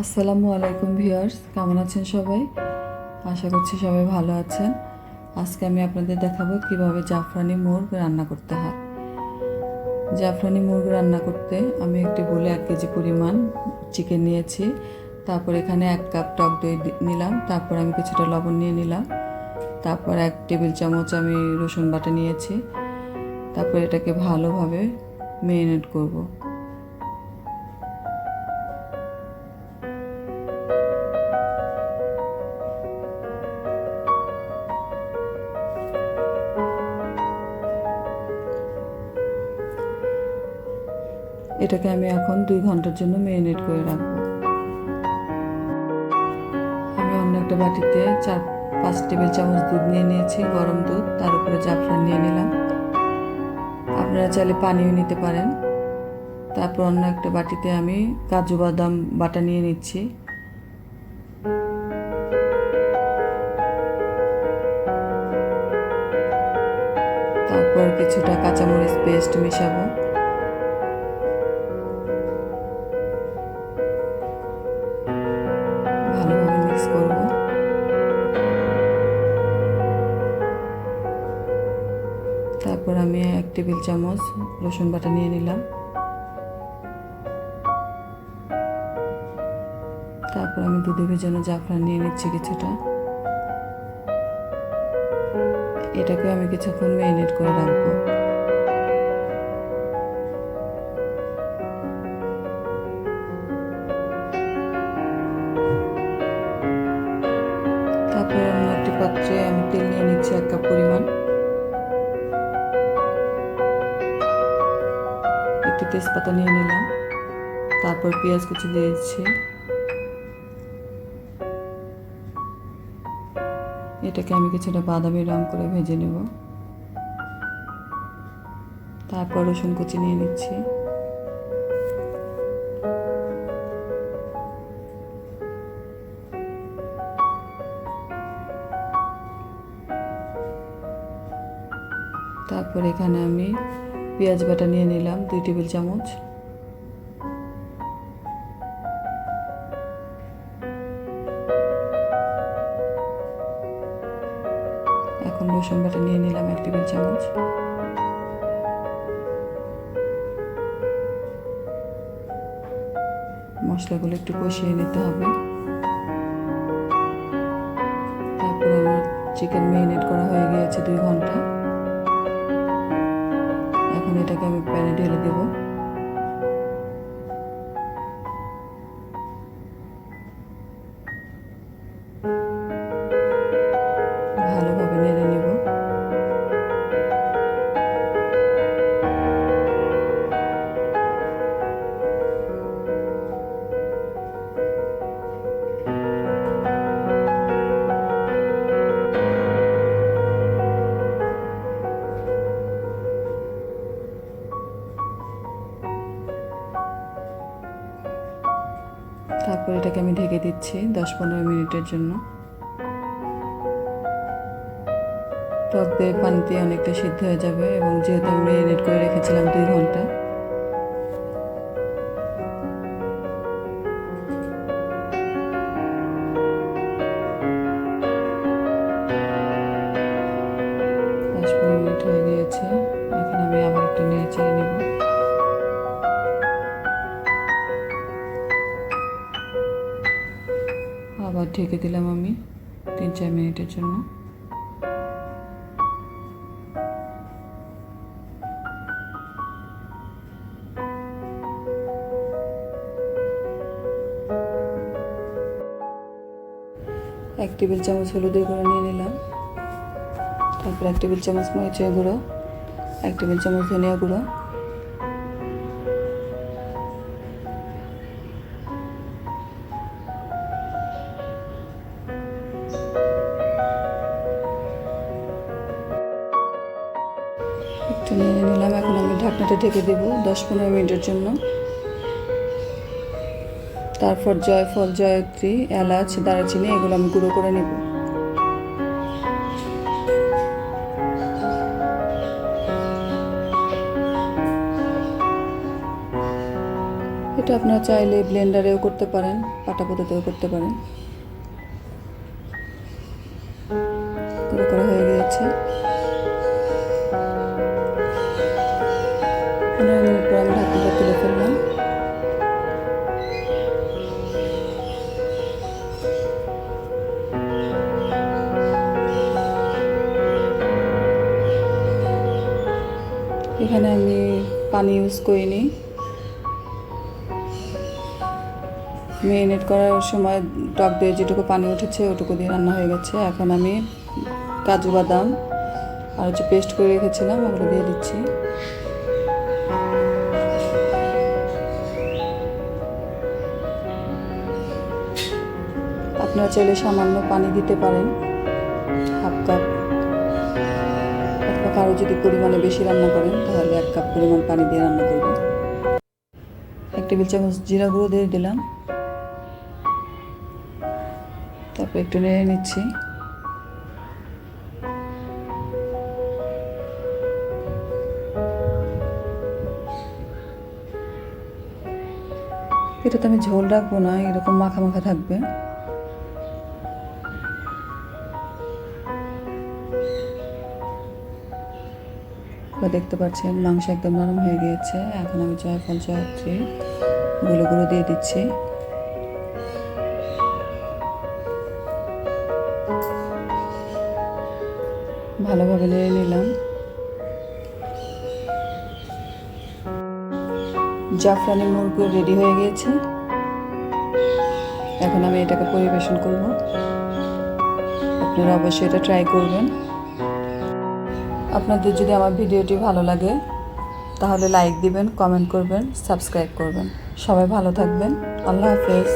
আসসালামু আলাইকুম ভিউয়ার্স, কেমন আছেন সবাই? আশা করছি সবাই ভালো আছেন। আজকে আমি আপনাদের দেখাবো কিভাবে জাফরানি মুরগ রান্না করতে হয়। জাফরানি মুরগ রান্না করতে আমি একটি বলে 1 কেজি পরিমাণ চিকেন নিয়েছি। তারপর এখানে 1 কাপ টক দই নিলাম। তারপর আমি কিছুটা লবণ নিয়ে নিলাম। তারপর 1 টেবিল চামচ আমি রসুন বাটা নিয়েছি। তারপর এটাকে ভালোভাবে ম্যারিনেট করব। এটাকে আমি এখন 2 ঘন্টার জন্য ম্যারিনেট করে রাখবো। আমি অন্য একটা বাটিতে 4-5 টেবিল চামচ দুধ নিয়ে নিয়েছি, গরম দুধ। তার উপরে জাফরান নিয়ে নিলাম। আপনারা চাইলে পানিও নিতে পারেন। তারপর অন্য একটা বাটিতে আমি কাজু বাদাম বাটা নিয়ে নিচ্ছি। তারপর কিছুটা কাঁচামরিচ পেস্ট মেশাবো। ভালোভাবে মিক্স করব। তারপর আমি 1 টেবিল চামচ রসুন বাটা নিয়ে নিলাম। তারপর আমি দুধে ভেজানো জাফরান নিয়ে নিচ্ছি কিছুটা। এটাকে আমি কিছুক্ষণ ম্যারিনেট করে রাখবো। তারপর অন্য একটি পাত্রে আমি তেল নিয়ে নিচ্ছি 1 কাপ পরিমাণ। একটি তেজপাতা নিয়ে নিলাম। তারপর পেঁয়াজ কুচি দিয়ে দিচ্ছি। এটাকে আমি কিছুটা বাদামি রং করে ভেজে নেব। তারপর রসুন কুচি নিয়ে নিচ্ছি। তারপর এখানে আমি পেঁয়াজ বাটা নিয়ে নিলাম 2 টেবিল চামচ। এখন রসুন বাটা নিয়ে নিলাম 1 টেবিল চামচ। মশলাগুলো একটু কষিয়ে নিতে হবে। তারপর আমার চিকেন ম্যারিনেট করা হয়ে গিয়েছে 2 ঘন্টা। এখন এটাকে আমি প্যানে ঢেলে দেব। ভালোভাবে নেড়ে নেব। তারপর এটাকে আমি ঢেকে দিচ্ছি 10-15 মিনিটের জন্য। টক দই পানিতে অনেকটা সিদ্ধ হয়ে যাবে, এবং যেহেতু আমি ম্যারিনেট করে রেখেছিলাম 2 ঘন্টা। দশ 15 মিনিট হয়ে গিয়েছে। এখন আমি আবার একটু নেড়ে চেড়ে নেব। আবার ঢেকে দিলাম আমি 3-4 মিনিটের জন্য। এক টেবিল চামচ হলুদের গুঁড়ো নিয়ে নিলাম। তারপর 1 টেবিল চামচ মরিচের গুঁড়ো, 1 টেবিল চামচ ধনিয়া গুঁড়ো, একটু নিয়ে নিলাম। এখন আমি ঢাকনাটা ঢেকে দেব 10-15 মিনিটের জন্য। তারপর জয়ফল, জয়ত্রী, এলাচ, দারচিনি এগুলো আমি গুঁড়ো করে নেব। এটা আপনারা চাইলে ব্লেন্ডারেও করতে পারেন, পাটাপোতাতেও করতে পারেন। করা হয়ে গিয়েছে। 15 মিনিট পর আমি ঢাকনাটা তুলে ফেললাম। এখানে আমি পানি ইউজ করিনি। মেরিনেট করার সময় টক দিয়ে যেটুকু পানি উঠেছে ওটুকু দিয়ে রান্না হয়ে গেছে। এখন আমি কাজু বাদাম আর পেস্ট করে রেখেছিলাম ওগুলো দিয়ে দিচ্ছি। আপনারা চাইলে সামান্য পানি দিতে পারেন, হাফ কাপ, অথবা কারো যদি পরিমাণে বেশি রান্না করেন তাহলে 1 কাপ পরিমাণ পানি দিয়ে রান্না করবেন। 1 টেবিল চামচ জিরা গুঁড়ো দিয়ে দিলাম। তারপর একটু নেড়ে নিচ্ছি। এটাতে আমি ঝোল রাখবো না, এরকম মাখা মাখা থাকবে। দেখতে পাচ্ছেন মাংস একদম নরম হয়ে গিয়েছে। এখন আমি জয়ফল জয়ত্রী গুঁড়ো দিয়ে দিচ্ছি। ভালোভাবে নেড়ে নিলাম। জাফরানি মুরগি রেডি হয়ে গিয়েছে। এখন আমি এটাকে পরিবেশন করব। আপনারা অবশ্যই এটা ট্রাই করবেন। আপনাদের যদি আমার ভিডিওটি ভালো লাগে তাহলে লাইক দিবেন, কমেন্ট করবেন, সাবস্ক্রাইব করবেন। সবাই ভালো থাকবেন। আল্লাহ হাফেজ।